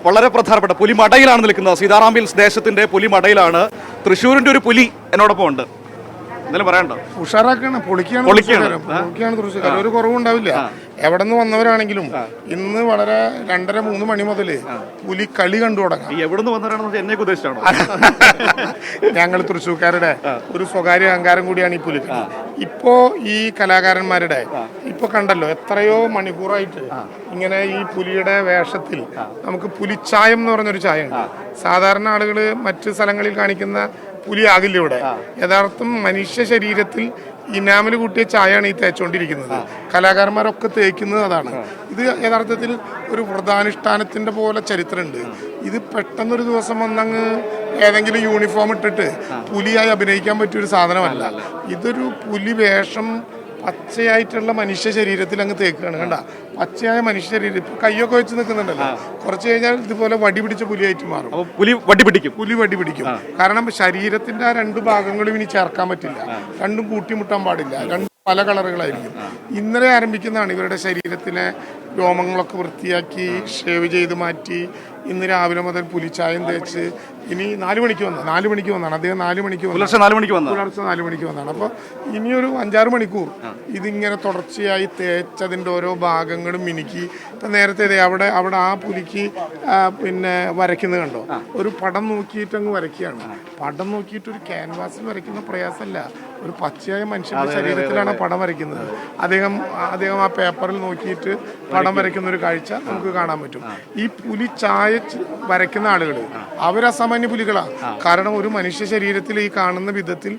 വളരെ പ്രധാനപ്പെട്ട പുലിമടയിലാണ് നിൽക്കുന്നത്. സീതാറാം ഹിൽസ് ദേശത്തിന്റെ പുലിമടയിലാണ്. തൃശ്ശൂരിന്റെ ഒരു പുലി എന്നോടൊപ്പം ഉണ്ട്. എന്തെങ്കിലും പറയണ്ടോ? ഉഷാറാക്കാണ്, പൊളിക്കാണ് തൃശ്ശൂർക്കാർ. ഒരു കുറവുണ്ടാവില്ല. എവിടെ നിന്ന് വന്നവരാണെങ്കിലും ഇന്ന് വളരെ 2:30-3 മണി മുതൽ പുലി കളി കണ്ടു തുടങ്ങാം. എവിടെ വന്നവരാണെന്ന് എന്നെ ഉദ്ദേശിച്ചാണോ? ഞങ്ങൾ തൃശ്ശൂർക്കാരുടെ ഒരു സ്വകാര്യ അഹങ്കാരം കൂടിയാണ് ഈ പുലി. ഇപ്പോ ഈ കലാകാരന്മാരുടെ ഇപ്പൊ കണ്ടല്ലോ, എത്രയോ മണിക്കൂറായിട്ട് ഇങ്ങനെ ഈ പുലിയുടെ വേഷത്തിൽ നമുക്ക് പുലിച്ചായം എന്ന് പറഞ്ഞൊരു ചായയുണ്ട്. സാധാരണ ആളുകൾ മറ്റ് സ്ഥലങ്ങളിൽ കാണിക്കുന്ന പുലി ആകില്ല ഇവിടെ. യഥാർത്ഥം മനുഷ്യ ശരീരത്തിൽ ഇനാമൽ കൂട്ടിയ ചായയാണ് ഈ തേച്ചുകൊണ്ടിരിക്കുന്നത്. കലാകാരന്മാരൊക്കെ തേക്കുന്നത് അതാണ്. ഇത് യഥാർത്ഥത്തിൽ ഒരു വ്രതാനുഷ്ഠാനത്തിന്റെ പോലെ ചരിത്രമുണ്ട്. ഇത് പെട്ടെന്നൊരു ദിവസം വന്നങ്ങ് ഏതെങ്കിലും യൂണിഫോം ഇട്ടിട്ട് പുലിയായി അഭിനയിക്കാൻ പറ്റിയൊരു സാധനമല്ല. ഇതൊരു പുലി വേഷം പച്ചയായിട്ടുള്ള മനുഷ്യ ശരീരത്തിൽ അങ്ങ് തേക്കുകയാണ്. കണ്ട, പച്ചയായ മനുഷ്യ ശരീരം കയ്യൊക്കെ വെച്ച് നിൽക്കുന്നുണ്ടല്ലോ. കുറച്ച് കഴിഞ്ഞാൽ ഇതുപോലെ വടി പിടിച്ച പുലിയായിട്ട് മാറും. പുലി വടി പിടിക്കും. കാരണം ശരീരത്തിന്റെ ആ 2 ഭാഗങ്ങളും ഇനി ചേർക്കാൻ പറ്റില്ല. രണ്ടും കൂട്ടിമുട്ടാൻ പാടില്ല. രണ്ടും പല കളറുകളായിരിക്കും. ഇന്നലെ ആരംഭിക്കുന്നതാണ് ഇവരുടെ ശരീരത്തിലെ രോമങ്ങളൊക്കെ വൃത്തിയാക്കി ഷേവ് ചെയ്ത് മാറ്റി ഇന്ന് രാവിലെ മുതൽ പുലിച്ചായം തേച്ച് ഇനി 4 മണിക്ക് വന്നതാണ് അദ്ദേഹം. 4 മണിക്ക് പുലർച്ചെ 4 മണിക്ക് വന്നതാണ്. അപ്പോൾ ഇനിയൊരു 5-6 മണിക്കൂർ ഇതിങ്ങനെ തുടർച്ചയായി തേച്ചതിൻ്റെ ഓരോ ഭാഗങ്ങളും മിനുക്കി. ഇപ്പം നേരത്തെ അവിടെ ആ പുലിക്ക് പിന്നെ വരയ്ക്കുന്നത് കണ്ടോ, ഒരു പടം നോക്കിയിട്ട് അങ്ങ് വരയ്ക്കുകയാണ്. പടം നോക്കിയിട്ട് ഒരു ക്യാൻവാസിൽ വരയ്ക്കുന്ന പ്രയാസമല്ല, ഒരു പച്ചയായ മനുഷ്യന്റെ ശരീരത്തിലാണ് പടം വരയ്ക്കുന്നത്. അദ്ദേഹം ആ പേപ്പറിൽ നോക്കിയിട്ട് പടം വരയ്ക്കുന്ന ഒരു കാഴ്ച നമുക്ക് കാണാൻ പറ്റും. ഈ പുലി ചായ വരയ്ക്കുന്ന ആളുകൾ അവരസാമാന്യ പുലികളാണ്. കാരണം ഒരു മനുഷ്യ ശരീരത്തിൽ ഈ കാണുന്ന വിധത്തിൽ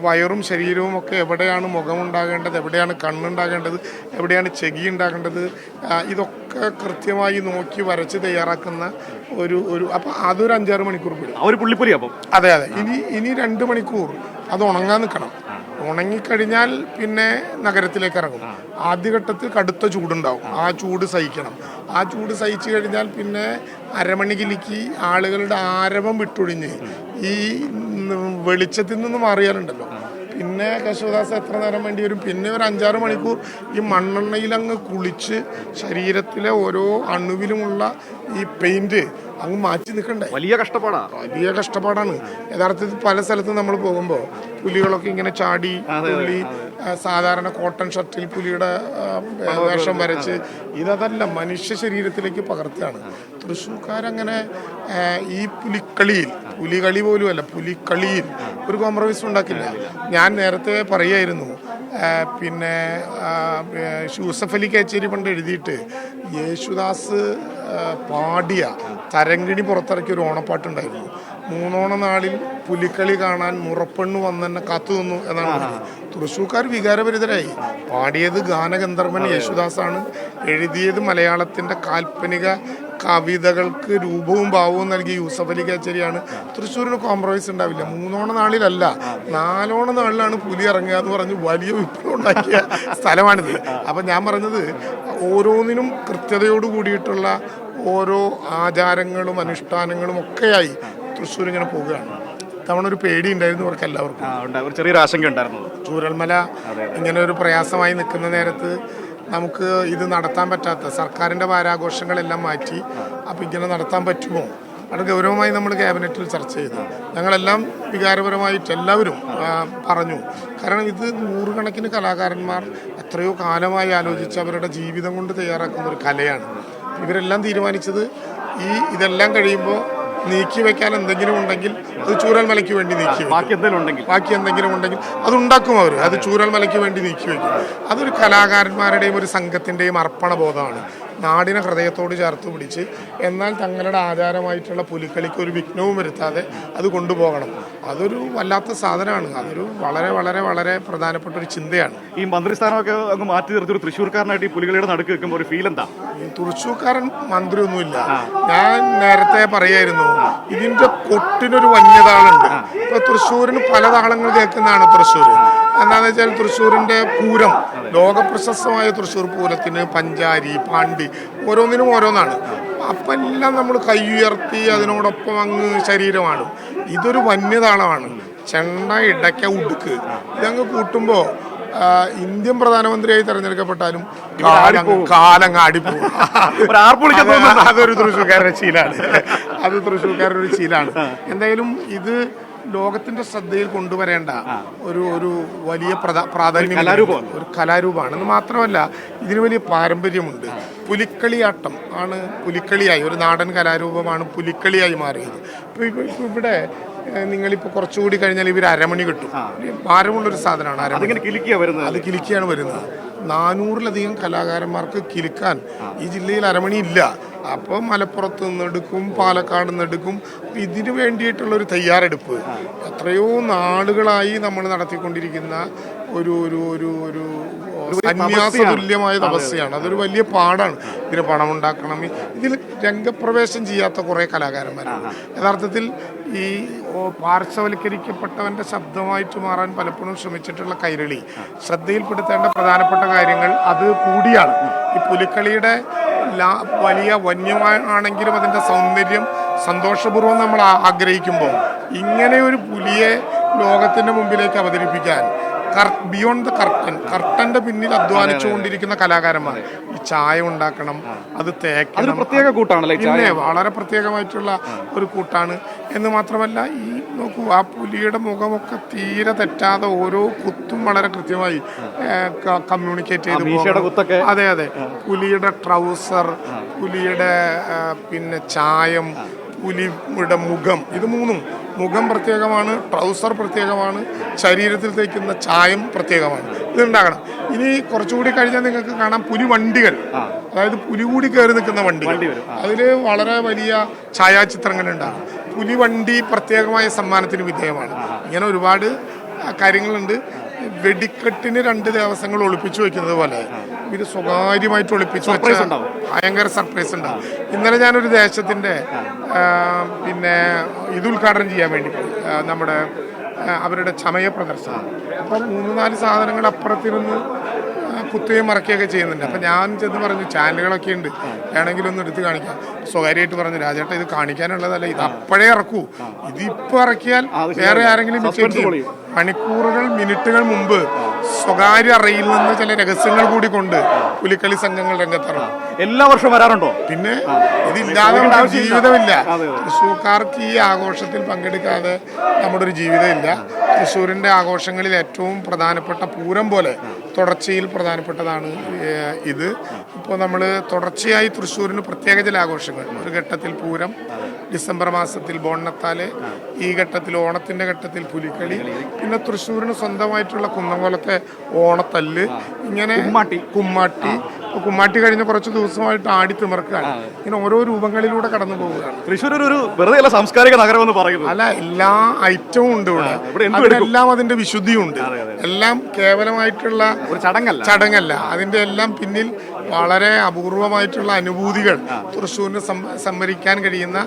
വയറും ശരീരവും ഒക്കെ എവിടെയാണ് മുഖമുണ്ടാകേണ്ടത്, എവിടെയാണ് കണ്ണുണ്ടാകേണ്ടത്, എവിടെയാണ് ചെവി ഉണ്ടാകേണ്ടത്, ഇതൊക്കെ കൃത്യമായി നോക്കി വരച്ച് തയ്യാറാക്കുന്ന ഒരു അപ്പം അതൊരു 5-6 മണിക്കൂർ പിടിക്കും. അതെ. ഇനി 2 മണിക്കൂർ അത് ഉണങ്ങാൻ നിൽക്കണം. ഉണങ്ങിക്കഴിഞ്ഞാൽ പിന്നെ നഗരത്തിലേക്ക് ഇറങ്ങും. ആദ്യഘട്ടത്തിൽ കടുത്ത ചൂടുണ്ടാവും. ആ ചൂട് സഹിക്കണം. ആ ചൂട് സഹിച്ചു കഴിഞ്ഞാൽ പിന്നെ അരമണിക്കിലേക്ക് ആളുകളുടെ ആരവം വിട്ടൊഴിഞ്ഞ് ഈ വെളിച്ചത്തിൽ നിന്ന് മാറിയാലുണ്ടല്ലോ, പിന്നെ കേശവദാസ് എത്ര നേരം വേണ്ടി വരും? പിന്നെ ഒരു 5-6 മണിക്കൂർ ഈ മണ്ണെണ്ണയിലങ്ങ് കുളിച്ച് ശരീരത്തിലെ ഓരോ അണുവിലുമുള്ള ഈ പെയിന്റ് അങ്ങ് മാറ്റി നിൽക്കണ്ടേ. വലിയ കഷ്ടപ്പാടാണ് യഥാർത്ഥത്തിൽ. പല സ്ഥലത്തും നമ്മൾ പോകുമ്പോൾ പുലികളൊക്കെ ഇങ്ങനെ ചാടി പുലി സാധാരണ കോട്ടൺ ഷർട്ടിൽ പുലിയുടെ വേഷം വരച്ച് ഇതല്ല മനുഷ്യ ശരീരത്തിലേക്ക് പകർത്തുകയാണ്. തൃശ്ശൂർക്കാരങ്ങനെ ഈ പുലികളി പോലും അല്ല, പുലിക്കളിയിൽ ഒരു കോംപ്രമൈസ് ഉണ്ടാക്കില്ല. ഞാൻ നേരത്തെ പറയായിരുന്നു, പിന്നെ യൂസഫ് അലി കേച്ചേരി പണ്ട് എഴുതിയിട്ട് യേശുദാസ് പാടിയ തരങ്കിണി പുറത്തിറക്കിയ ഒരു ഓണപ്പാട്ടുണ്ടായിരുന്നു. 3 നാളിൽ പുലിക്കളി കാണാൻ മുറപ്പെണ്ണു വന്നെന്നെ കാത്തു നിന്നു എന്നാണ് പറഞ്ഞത്. തൃശ്ശൂർക്കാർ വികാരഭരിതരായി. പാടിയത് ഗാനഗന്ധർവൻ യേശുദാസാണ്. എഴുതിയത് മലയാളത്തിൻ്റെ കാൽപ്പനിക കവിതകൾക്ക് രൂപവും ഭാവവും നൽകിയ യൂസഫ് അലി കേച്ചേരിയാണ്. തൃശ്ശൂരിന് കോംപ്രമൈസ് ഉണ്ടാവില്ല. 3 നാളിലല്ല 4 നാളിലാണ് പുലി ഇറങ്ങുക എന്ന് പറഞ്ഞ് വലിയ വിപ്ലവം ഉണ്ടാക്കിയ സ്ഥലമാണിത്. അപ്പം ഞാൻ പറഞ്ഞത്, ഓരോന്നിനും കൃത്യതയോട് കൂടിയിട്ടുള്ള ഓരോ ആചാരങ്ങളും അനുഷ്ഠാനങ്ങളും ഒക്കെയായി തൃശ്ശൂർ ഇങ്ങനെ പോവുകയാണ്. തവണ ഒരു പേടി ഉണ്ടായിരുന്നു അവർക്ക് എല്ലാവർക്കും. ചെറിയൊരു ആശങ്ക ഉണ്ടായിരുന്നു. ചൂരൽമല ഇങ്ങനെ ഒരു പ്രയാസമായി നിൽക്കുന്ന നേരത്ത് നമുക്ക് ഇത് നടത്താൻ പറ്റാത്ത സർക്കാരിൻ്റെ വാരാഘോഷങ്ങളെല്ലാം മാറ്റി അപ്പം ഇങ്ങനെ നടത്താൻ പറ്റുമോ? അത് ഗൗരവമായി നമ്മൾ ക്യാബിനറ്റിൽ ചർച്ച ചെയ്തു. ഞങ്ങളെല്ലാം വികാരപരമായിട്ട് എല്ലാവരും പറഞ്ഞു. കാരണം ഇത് 100 കണക്കിന് കലാകാരന്മാർ എത്രയോ കാലമായി ആലോചിച്ച് അവരുടെ ജീവിതം കൊണ്ട് തയ്യാറാക്കുന്ന ഒരു കലയാണ്. ഇവരെല്ലാം തീരുമാനിച്ചത് ഇതെല്ലാം കഴിയുമ്പോൾ നീക്കി വെക്കാൻ എന്തെങ്കിലും ഉണ്ടെങ്കിൽ അത് ചൂരൽമലയ്ക്ക് വേണ്ടി നീക്കി വെക്കും. ബാക്കി എന്തെങ്കിലും ഉണ്ടെങ്കിൽ അതുണ്ടാക്കും അവർ. അത് ചൂരൽമലയ്ക്ക് വേണ്ടി നീക്കി വെക്കും. അതൊരു കലാകാരന്മാരുടെയും ഒരു സംഘത്തിൻ്റെയും അർപ്പണബോധമാണ്. നാടിനെ ഹൃദയത്തോട് ചേർത്ത് പിടിച്ച് എന്നാൽ തങ്ങളുടെ ആചാരമായിട്ടുള്ള പുലിക്കളിക്ക് ഒരു വിഘ്നവും വരുത്താതെ അത് കൊണ്ടുപോകണം. അതൊരു വല്ലാത്ത സാധനമാണ്. അതൊരു വളരെ വളരെ വളരെ പ്രധാനപ്പെട്ട ഒരു ചിന്തയാണ്. ഈ മന്ത്രിസ്ഥാനമൊക്കെ അങ്ങ് മാറ്റി നിർത്തി തൃശ്ശൂർക്കാരനായിട്ട് ഈ പുലികളിയുടെ നടുക്ക് വെക്കുമ്പോൾ ഒരു ഫീൽ എന്താ? തൃശ്ശൂർക്കാരൻ മന്ത്രിയൊന്നുമില്ല. ഞാൻ നേരത്തെ പറയായിരുന്നു, ഇതിന്റെ കൊട്ടിനൊരു വന്യതാളുണ്ട്. ഇപ്പൊ തൃശ്ശൂരിന് പല താളങ്ങൾ കേൾക്കുന്നതാണ് തൃശ്ശൂർ. എന്താണെന്ന് വെച്ചാൽ തൃശ്ശൂരിൻ്റെ പൂരം, ലോകപ്രശസ്തമായ തൃശ്ശൂർ പൂരത്തിന് പഞ്ചാരി, പാണ്ടി ഓരോന്നിനും ഓരോന്നാണ്. അപ്പം എല്ലാം നമ്മൾ കൈയുയർത്തി അതിനോടൊപ്പം അങ്ങ് ശരീരമാണ്. ഇതൊരു വന്യതാളമാണ്. ചെണ്ട, ഇടയ്ക്ക, ഉടുക്ക് ഇതങ്ങ് കൂട്ടുമ്പോൾ ഇന്ത്യൻ പ്രധാനമന്ത്രിയായി തെരഞ്ഞെടുക്കപ്പെട്ടാലും ആടിപ്പോവും. കാലങ്ങ് ആടിപ്പോവും. ഒരു ആർപ്പ് വിളിക്കാൻ തോന്നുന്നുണ്ടോ? അതൊരു തൃശ്ശൂർക്കാരുടെ ശീലാണ്. അത് തൃശ്ശൂർക്കാരുടെ ഒരു ശീലാണ്. എന്തായാലും ഇത് ലോകത്തിന്റെ ശ്രദ്ധയിൽ കൊണ്ടുവരേണ്ട ഒരു വലിയ പ്രാധാന്യം ഒരു കലാരൂപമാണ്. എന്ന് മാത്രമല്ല ഇതിന് വലിയ പാരമ്പര്യമുണ്ട്. പുലിക്കളിയാട്ടം ആണ് പുലിക്കളിയായി, ഒരു നാടൻ കലാരൂപമാണ് പുലിക്കളിയായി മാറിയത്. ഇപ്പൊ ഇവിടെ നിങ്ങളിപ്പോൾ കുറച്ചുകൂടി കഴിഞ്ഞാൽ ഇവർ അരമണി കിട്ടും. ഭാരമുള്ളൊരു സാധനമാണ് അരമണി. അത് കിലുക്കിയാണ് വരുന്നത്. 400-ലധികം കലാകാരന്മാർക്ക് കിലുക്കാൻ ഈ ജില്ലയിൽ അരമണി ഇല്ല. അപ്പോൾ മലപ്പുറത്ത് നിന്നെടുക്കും, പാലക്കാട് നിന്നെടുക്കും. ഇതിനു വേണ്ടിയിട്ടുള്ളൊരു തയ്യാറെടുപ്പ് എത്രയോ നാളുകളായി നമ്മൾ നടത്തിക്കൊണ്ടിരിക്കുന്ന ഒരു ഒരു ഒരു ഒരു സന്യാസതുല്യമായ തപസ്യയാണ്. അതൊരു വലിയ പാടാണ്. ഇതിന് പണമുണ്ടാക്കണം. ഇതിൽ രംഗപ്രവേശം ചെയ്യാത്ത കുറേ കലാകാരന്മാരാണ്. യഥാർത്ഥത്തിൽ ഈ പാർശ്വവൽക്കരിക്കപ്പെട്ടവന്റെ ശബ്ദമായിട്ട് മാറാൻ പലപ്പോഴും ശ്രമിച്ചിട്ടുള്ള കൈരളി ശ്രദ്ധയിൽപ്പെടുത്തേണ്ട പ്രധാനപ്പെട്ട കാര്യങ്ങൾ അത് കൂടിയാണ്. ഈ പുലിക്കളിയുടെ വലിയ വന്യമാണെങ്കിലും അതിൻ്റെ സൗന്ദര്യം സന്തോഷപൂർവ്വം നമ്മൾ ആഗ്രഹിക്കുമ്പോൾ ഇങ്ങനെ ഒരു പുലിയെ ലോകത്തിൻ്റെ മുമ്പിലേക്ക് അവതരിപ്പിക്കാൻ ബിയോണ്ട് ദ കർട്ടന്റെ പിന്നിൽ അധ്വാനിച്ചുകൊണ്ടിരിക്കുന്ന കലാകാരന്മാർ ഈ ചായ ഉണ്ടാക്കണം, അത് തേക്കണം. പ്രത്യേക കൂട്ടാണല്ലേ? പിന്നെ വളരെ പ്രത്യേകമായിട്ടുള്ള ഒരു കൂട്ടാണ്. എന്ന് മാത്രമല്ല ഈ നോക്കൂ, ആ പുലിയുടെ മുഖമൊക്കെ തീരെ തെറ്റാതെ ഓരോ കുത്തും വളരെ കൃത്യമായി കമ്മ്യൂണിക്കേറ്റ് ചെയ്ത്. അതെ അതെ, പുലിയുടെ ട്രൗസർ, പുലിയുടെ പിന്നെ ചായം, പുലിയുടെ മുഖം, ഇത് മൂന്നും, മുഖം പ്രത്യേകമാണ്, ട്രൗസർ പ്രത്യേകമാണ്, ശരീരത്തിൽ തേക്കുന്ന ചായം പ്രത്യേകമാണ്. ഇതുണ്ടാകണം. ഇനി കുറച്ചുകൂടി കഴിഞ്ഞാൽ നിങ്ങൾക്ക് കാണാം പുലി വണ്ടികൾ, അതായത് പുലി കൂടി കയറി നിൽക്കുന്ന വണ്ടികൾ. അതിൽ വളരെ വലിയ ഛായാചിത്രങ്ങളുണ്ടാകും. പുലി വണ്ടി പ്രത്യേകമായ സമ്മാനത്തിന് വിധേയമാണ്. ഇങ്ങനെ ഒരുപാട് കാര്യങ്ങളുണ്ട്. വെടിക്കെട്ടിന് 2 ദിവസങ്ങൾ ഒളിപ്പിച്ചു വെക്കുന്നത് പോലെ ഇത് സ്വകാര്യമായിട്ട് ഒളിപ്പിച്ചു വെച്ച ഭയങ്കര സർപ്രൈസ് ഉണ്ടാവും. ഇന്നലെ ഞാനൊരു ദേശത്തിൻ്റെ പിന്നെ ഇത് ഉദ്ഘാടനം ചെയ്യാൻ വേണ്ടി പോയി, നമ്മുടെ അവരുടെ ചമയ പ്രദർശനം. അപ്പം 3-4 സാധനങ്ങൾ അപ്പുറത്തിരുന്ന് കുത്തുകയും മറക്കുകയൊക്കെ ചെയ്യുന്നുണ്ട്. അപ്പം ഞാൻ ചെന്ന് പറഞ്ഞു, ചാനലുകളൊക്കെ ഉണ്ട്, വേണമെങ്കിലും ഒന്ന് എടുത്ത് കാണിക്കാം. സ്വകാര്യമായിട്ട് പറഞ്ഞു, രാജേട്ട ഇത് കാണിക്കാനുള്ളതല്ല, ഇത് അപ്പോഴേ ഇറക്കൂ, ഇതിപ്പോൾ ഇറക്കിയാൽ വേറെ ആരെങ്കിലും മണിക്കൂറുകൾ മിനിറ്റുകൾ മുമ്പ് സ്വകാര്യ അറയിൽ നിന്ന് ചില രഹസ്യങ്ങൾ കൂടി കൊണ്ട് പുലിക്കളി സംഘങ്ങൾ രംഗത്തിറങ്ങും. എല്ലാ വർഷവും വരാറുണ്ടോ? പിന്നെ ഇതില്ലാതെ ജീവിതമില്ല. തൃശ്ശൂർക്കാർക്ക് ഈ ആഘോഷത്തിൽ പങ്കെടുക്കാതെ നമ്മുടെ ഒരു ജീവിതമില്ല. തൃശ്ശൂരിൻ്റെ ആഘോഷങ്ങളിൽ ഏറ്റവും പ്രധാനപ്പെട്ട പൂരം പോലെ തുടർച്ചയിൽ പ്രധാനപ്പെട്ടതാണ് ഇത്. ഇപ്പോൾ നമ്മൾ തുടർച്ചയായി തൃശ്ശൂരിന് പ്രത്യേക ചില ആഘോഷങ്ങൾ, ഒരു ഘട്ടത്തിൽ പൂരം, ഡിസംബർ മാസത്തിൽ ബോണ്ണത്താല്, ഈ ഘട്ടത്തിൽ ഓണത്തിൻ്റെ ഘട്ടത്തിൽ പുലിക്കളി, പിന്നെ തൃശ്ശൂരിന് സ്വന്തമായിട്ടുള്ള കുന്നംകുളത്തെ ഓണത്തല്ല്, ഇങ്ങനെ കുമ്മാട്ടി കഴിഞ്ഞ കുറച്ച് ദിവസമായിട്ട് ആടി തിമിർക്കുകയാണ്. ഇങ്ങനെ ഓരോ രൂപങ്ങളിലൂടെ കടന്നു പോവുകയാണ്. തൃശ്ശൂർ ഒരു വെറുതെ സാംസ്കാരിക നഗരം എന്ന് പറയുന്നത് അല്ല, എല്ലാ ഐറ്റവും ഉണ്ട് ഇവിടെ. എല്ലാം അതിന്റെ വിശുദ്ധിയുണ്ട്. എല്ലാം കേവലമായിട്ടുള്ള ഒരു ചടങ്ങല്ല. അതിന്റെ എല്ലാം പിന്നിൽ വളരെ അപൂർവമായിട്ടുള്ള അനുഭൂതികൾ തൃശ്ശൂരിന് സംഭരിക്കാൻ കഴിയുന്ന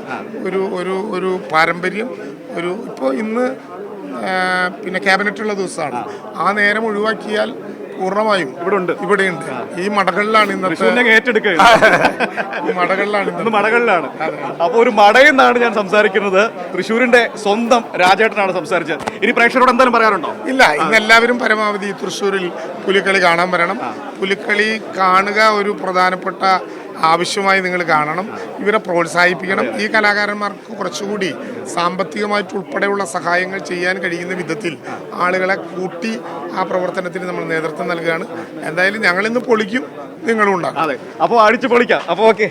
ഒരു പാരമ്പര്യം. ഇപ്പോൾ ഇന്ന് പിന്നെ ക്യാബിനറ്റുള്ള ദിവസമാണ്. ആ നേരം ഒഴിവാക്കിയാൽ പൂർണ്ണമായും ഇവിടെയുണ്ട്. ഈ മടകളിലാണ് ഇന്നത്തെ മടകളിലാണ്. അപ്പൊ ഒരു മടയെന്നാണ് ഞാൻ സംസാരിക്കുന്നത്. തൃശ്ശൂരിന്റെ സ്വന്തം രാജേട്ടനാണ് സംസാരിച്ചത്. ഇനി പ്രേക്ഷകരോട് എന്തായാലും പറയാറുണ്ടോ? ഇല്ല, ഇന്ന് എല്ലാവരും പരമാവധി തൃശ്ശൂരിൽ പുലിക്കളി കാണാൻ വരണം. പുലിക്കളി കാണുക ഒരു പ്രധാനപ്പെട്ട ആവശ്യമായി നിങ്ങൾ കാണണം. ഇവരെ പ്രോത്സാഹിപ്പിക്കണം. ഈ കലാകാരന്മാർക്ക് കുറച്ചുകൂടി സാമ്പത്തികമായിട്ട് ഉൾപ്പെടെയുള്ള സഹായങ്ങൾ ചെയ്യാൻ കഴിയുന്ന വിധത്തിൽ ആളുകളെ കൂട്ടി ആ പ്രവർത്തനത്തിന് നമ്മൾ നേതൃത്വം നൽകുകയാണ്. എന്തായാലും ഞങ്ങളിന്ന് പൊളിക്കും, നിങ്ങളും ഉണ്ടാകും. അതെ, അപ്പോൾ അടിച്ചു പൊളിക്കാം. അപ്പോൾ ഓക്കെ.